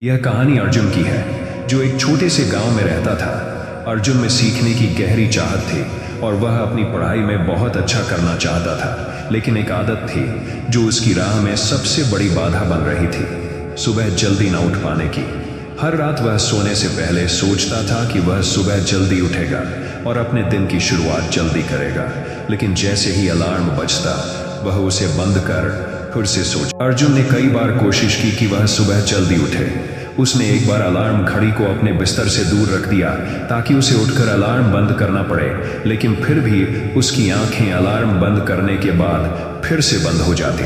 यह कहानी अर्जुन की है, जो एक छोटे से गांव में रहता था। अर्जुन में सीखने की गहरी चाहत थी और वह अपनी पढ़ाई में बहुत अच्छा करना चाहता था, लेकिन एक आदत थी जो उसकी राह में सबसे बड़ी बाधा बन रही थी, सुबह जल्दी न उठ पाने की। हर रात वह सोने से पहले सोचता था कि वह सुबह जल्दी उठेगा और अपने दिन की शुरुआत जल्दी करेगा, लेकिन जैसे ही अलार्म बजता वह उसे बंद कर फिर से सोच। अर्जुन ने कई बार कोशिश की कि वह सुबह जल्दी उठे। उसने एक बार अलार्म घड़ी को अपने बिस्तर से दूर रख दिया ताकि उसे उठकर अलार्म बंद करना पड़े, लेकिन फिर भी उसकी आंखें अलार्म बंद करने के बाद फिर से बंद हो जाती।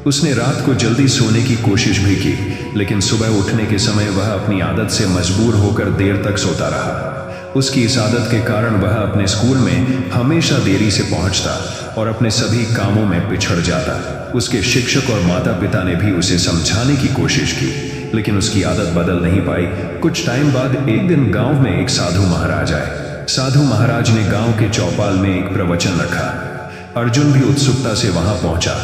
उसने रात को जल्दी सोने की कोशिश भी की, लेकिन सुबह उठने के समय वह अपनी आदत से मजबूर होकर देर तक सोता रहा। उसकी इस आदत के कारण वह अपने स्कूल में हमेशा देरी से पहुंचता और अपने सभी कामों में पिछड़ जाता। उसके शिक्षक और माता पिता ने भी उसे समझाने की कोशिश की, लेकिन उसकी आदत बदल नहीं पाई। कुछ टाइम बाद एक दिन गांव में एक साधु महाराज आए। साधु महाराज ने गांव के चौपाल में एक प्रवचन रखा। अर्जुन भी उत्सुकता से वहां पहुंचा।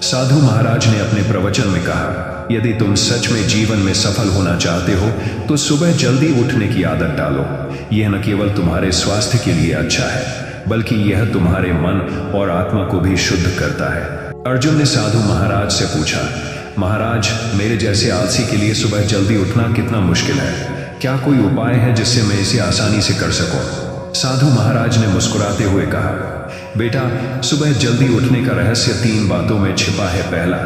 साधु महाराज ने अपने प्रवचन में कहा, यदि तुम सच में जीवन में सफल होना चाहते हो तो सुबह जल्दी उठने की आदत डालो। यह न केवल तुम्हारे स्वास्थ्य के लिए अच्छा है, बल्कि यह तुम्हारे मन और आत्मा को भी शुद्ध करता है। अर्जुन ने साधु महाराज से पूछा, महाराज, मेरे जैसे आलसी के लिए सुबह जल्दी उठना कितना मुश्किल है। क्या कोई उपाय है जिससे मैं इसे आसानी से कर सकूं? साधु महाराज ने मुस्कुराते हुए कहा, बेटा, सुबह जल्दी उठने का रहस्य 3 बातों में छिपा है। पहला,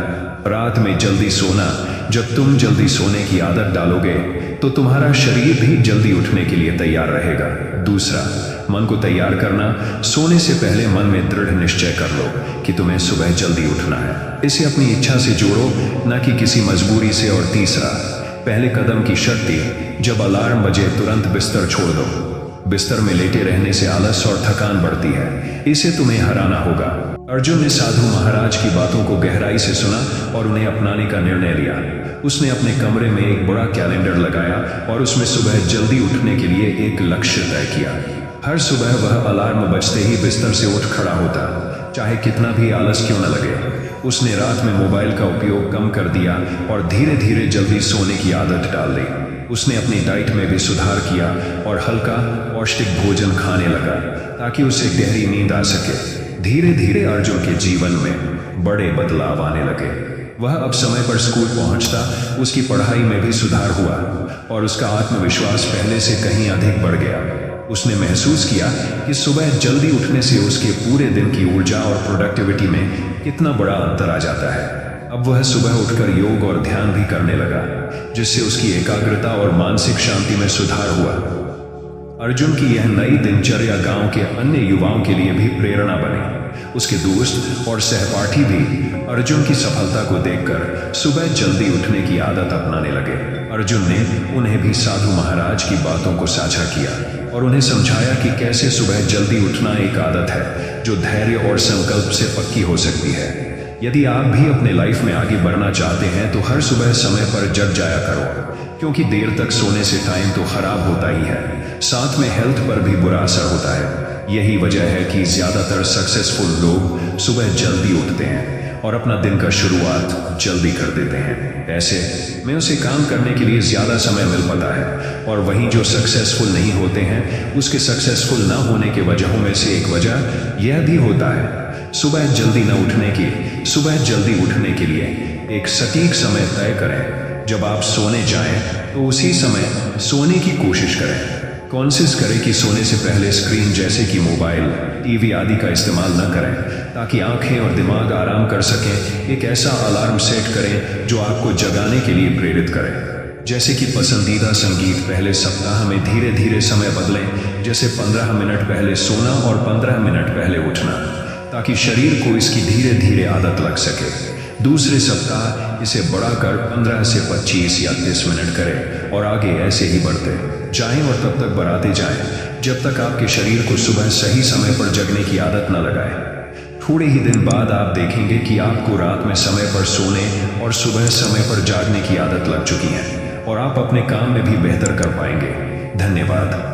रात में जल्दी सोना। जब तुम जल्दी सोने की आदत डालोगे तो तुम्हारा शरीर भी जल्दी उठने के लिए तैयार रहेगा। दूसरा, मन को तैयार करना। सोने से पहले मन में दृढ़ निश्चय कर लो कि तुम्हें सुबह जल्दी उठना है। इसे अपनी इच्छा से जोड़ो, न कि किसी मजबूरी से। और तीसरा, पहले कदम की शक्ति। जब अलार्म बजे तुरंत बिस्तर छोड़ दो। बिस्तर में लेटे रहने से आलस और थकान बढ़ती है, इसे तुम्हें हराना होगा। अर्जुन ने साधु महाराज की बातों को गहराई से सुना और उन्हें अपनाने का निर्णय लिया। उसने अपने कमरे में एक बड़ा कैलेंडर लगाया और उसमें सुबह जल्दी उठने के लिए एक लक्ष्य तय किया। हर सुबह वह अलार्म बजते ही बिस्तर से उठ खड़ा होता, चाहे कितना भी आलस क्यों न लगे। उसने रात में मोबाइल का उपयोग कम कर दिया और धीरे धीरे जल्दी सोने की आदत डाल दी। उसने अपनी डाइट में भी सुधार किया और हल्का पौष्टिक भोजन खाने लगा ताकि उसे गहरी नींद आ सके। धीरे धीरे अर्जुन के जीवन में बड़े बदलाव आने लगे। वह अब समय पर स्कूल पहुंचता, उसकी पढ़ाई में भी सुधार हुआ और उसका आत्मविश्वास पहले से कहीं अधिक बढ़ गया। उसने महसूस किया कि सुबह जल्दी उठने से उसके पूरे दिन की ऊर्जा और प्रोडक्टिविटी में कितना बड़ा अंतर आ जाता है। अब वह सुबह उठकर योग और ध्यान भी करने लगा, जिससे उसकी एकाग्रता और मानसिक शांति में सुधार हुआ। अर्जुन की यह नई दिनचर्या गांव के अन्य युवाओं के लिए भी प्रेरणा बनी। उसके दोस्त और सहपाठी भी अर्जुन की सफलता को देखकर सुबह जल्दी उठने की आदत अपनाने लगे। अर्जुन ने उन्हें भी साधु महाराज की बातों को साझा किया और उन्हें समझाया कि कैसे सुबह जल्दी उठना एक आदत है जो धैर्य और संकल्प से पक्की हो सकती है। यदि आप भी अपने लाइफ में आगे बढ़ना चाहते हैं तो हर सुबह समय पर जग जाया करो, क्योंकि देर तक सोने से टाइम तो खराब होता ही है, साथ में हेल्थ पर भी बुरा असर होता है। यही वजह है कि ज्यादातर सक्सेसफुल लोग सुबह जल्दी उठते हैं और अपना दिन का शुरुआत जल्दी कर देते हैं। ऐसे में उसे काम करने के लिए ज्यादा समय मिल पाता है, और वहीं जो सक्सेसफुल नहीं होते हैं उसके सक्सेसफुल न होने के वजहों में से एक वजह यह भी होता है सुबह जल्दी न उठने की। सुबह जल्दी उठने के लिए एक सटीक समय तय करें। जब आप सोने जाएं तो उसी समय सोने की कोशिश करें। कोशिश करें कि सोने से पहले स्क्रीन जैसे कि मोबाइल, टीवी आदि का इस्तेमाल न करें, ताकि आंखें और दिमाग आराम कर सकें। एक ऐसा अलार्म सेट करें जो आपको जगाने के लिए प्रेरित करे, जैसे कि पसंदीदा संगीत। पहले सप्ताह में धीरे धीरे समय बदलें, जैसे 15 मिनट पहले सोना और 15 मिनट पहले उठना, ताकि शरीर को इसकी धीरे धीरे आदत लग सके। दूसरे सप्ताह इसे बढ़ाकर 15 से 25 या 30 मिनट करें और आगे ऐसे ही बढ़ते जाएं और तब तक बढ़ाते जाएं जब तक आपके शरीर को सुबह सही समय पर जगने की आदत न लगाए। थोड़े ही दिन बाद आप देखेंगे कि आपको रात में समय पर सोने और सुबह समय पर जागने की आदत लग चुकी है और आप अपने काम में भी बेहतर कर पाएंगे। धन्यवाद।